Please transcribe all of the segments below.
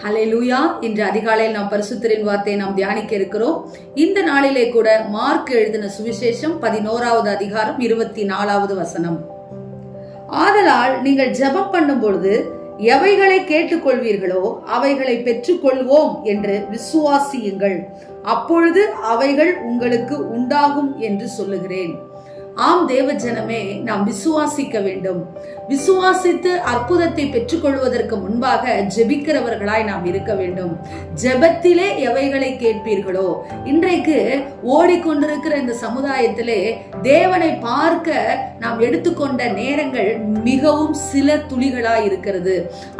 ஹல்லேலூயா. இன்று அதிகாலையில் நாம் பரிசுத்தரின் வார்த்தையை நாம் தியானிக்க இருக்கிறோம். இந்த நாளிலே கூட மார்க் எழுதின சுவிசேஷம் 11வது அதிகாரம் 24வது வசனம். ஆதலால் நீங்கள் ஜெபம் பண்ணும் பொழுது எவைகளை கேட்டுக்கொள்வீர்களோ அவைகளை பெற்றுக்கொள்வோம் என்று விசுவாசியுங்கள், அப்பொழுது அவைகள் உங்களுக்கு உண்டாகும் என்று சொல்லுகிறேன். ஆம் தேவ ஜனமே, நாம் விசுவாசிக்க வேண்டும். விசுவாசித்து அற்புதத்தை பெற்றுக்கொள்வதற்கு முன்பாக ஜெபிக்கிறவர்களாய் நாம் இருக்க வேண்டும். ஜெபத்திலே எவைகளை கேட்பீர்களோ, இன்றைக்கு ஓடிக்கொண்டிருக்கிற இந்த சமுதாயத்திலே தேவனை பார்க்க நாம் எடுத்துக்கொண்ட நேரங்கள் மிகவும் சில துளிகளாய் இருக்கிறது.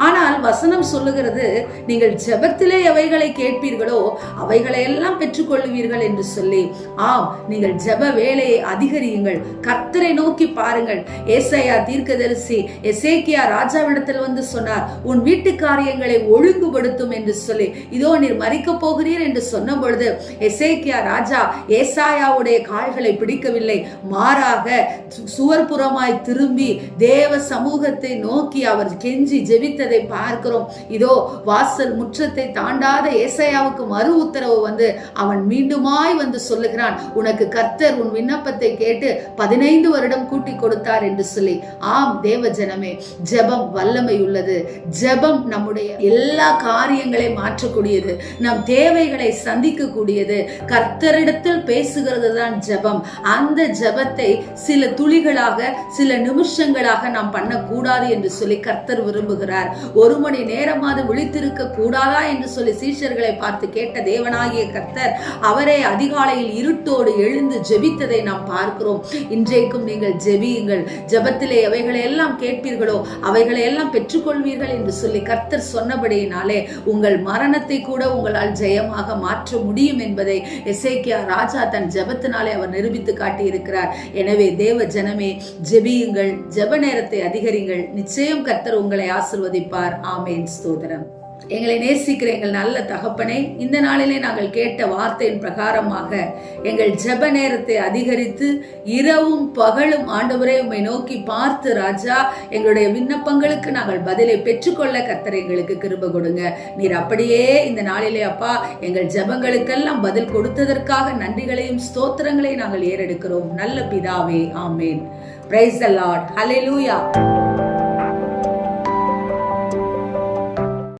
ஆனால் வசனம் சொல்லுகிறது, நீங்கள் ஜெபத்திலே எவைகளை கேட்பீர்களோ அவைகளை எல்லாம் பெற்றுக்கொள்வீர்கள் என்று சொல்லி. ஆம், நீங்கள் ஜெப வேலையை அதிகரியுங்கள். கர்த்தரை நோக்கி பாருங்கள். ஏசாயா தீர்க்கதரிசி எசேக்கியா ராஜாவிடத்தில் வந்து சொன்னார், உன் வீட்டு காரியங்களை ஒழுங்குபடுத்தும் என்று சொல்லி. இதோ நீர் மரிக்க போகிறீர் என்று சொன்ன பொழுது எசேக்கியா ராஜா ஏசாயாவுடைய கால்களை பிடிக்கவில்லை, மாறாக சுவர்புறமாய் திரும்பி தேவ சமூகத்தை நோக்கி அவர் கெஞ்சி ஜெபித்ததை பார்க்கிறோம். இதோ வாசல் முற்றத்தை தாண்டாத ஏசாயாவுக்கு மறு உத்தரவு வந்து அவன் மீண்டுமாய் வந்து சொல்லுகிறான், உனக்கு கர்த்தர் உன் விண்ணப்பத்தை கேட்டு 15 வருடம் கூட்டி கொடுத்தார் என்று சொல்லி. ஆம் தேவ ஜனமே, ஜெபம் வல்லமை உள்ளது. ஜெபம் நம்முடைய எல்லா காரியங்களை மாற்றக்கூடியது, நம் தேவைகளை சந்திக்க கூடியது. கர்த்தரிடத்தில் பேசுகிறது தான் ஜெபம். அந்த ஜெபத்தை சில துளிகளாக சில நிமிஷங்களாக நாம் பண்ணக்கூடாது என்று சொல்லி கர்த்தர் விரும்புகிறார். 1 மணி நேரமாவது விழித்திருக்க கூடாதா என்று சொல்லி சீஷர்களை பார்த்து கேட்ட தேவனாகிய கர்த்தர் அவரே அதிகாலையில் இருட்டோடு எழுந்து ஜெபித்ததை நாம் பார்க்கிறோம். இன்றைக்கும் நீங்கள் ஜெபியுங்கள். ஜெபத்திலே எவைகளை எல்லாம் கேட்பீர்களோ அவைகளை எல்லாம் பெற்றுக்கொள்வீர்கள் என்று சொல்லி கர்த்தர் சொன்னபடியினாலே உங்கள் மரணத்தை கூட உங்களால் ஜெயமாக மாற்ற முடியும் என்பதை எசேக்கியா ராஜா தன் ஜெபத்தினாலே அவர் நிரூபித்து காட்டி இருக்கிறார். எனவே தேவ ஜனமே, ஜெபியுங்கள், ஜெப நேரத்தை அதிகரிங்கள். நிச்சயம் கர்த்தர் உங்களை ஆசீர்வதிப்பார். ஆமென். ஸ்தோத்திரம். எங்களை நேசிக்கிற எங்கள் நல்ல தகப்பனே, இந்த நாளிலே நாங்கள் கேட்ட வார்த்தையின் பிரகாரமாக எங்கள் ஜெப நேரத்தை அதிகரித்து இரவும் பகலும் ஆண்டவரே உம்மை நோக்கி பார்த்து ராஜா எங்களுடைய விண்ணப்பங்களுக்கு நாங்கள் பதிலை பெற்றுக்கொள்ள கர்த்தர் எங்களுக்கு கிருபை கொடுங்க. நீர் அப்படியே இந்த நாளிலே அப்பா எங்கள் ஜெபங்களுக்கெல்லாம் பதில் கொடுத்ததற்காக நன்றிகளையும் ஸ்தோத்திரங்களையும் நாங்கள் ஏறெடுக்கிறோம். நல்ல பிதாவே, ஆமேன். Praise the Lord. ஹல்லேலூயா.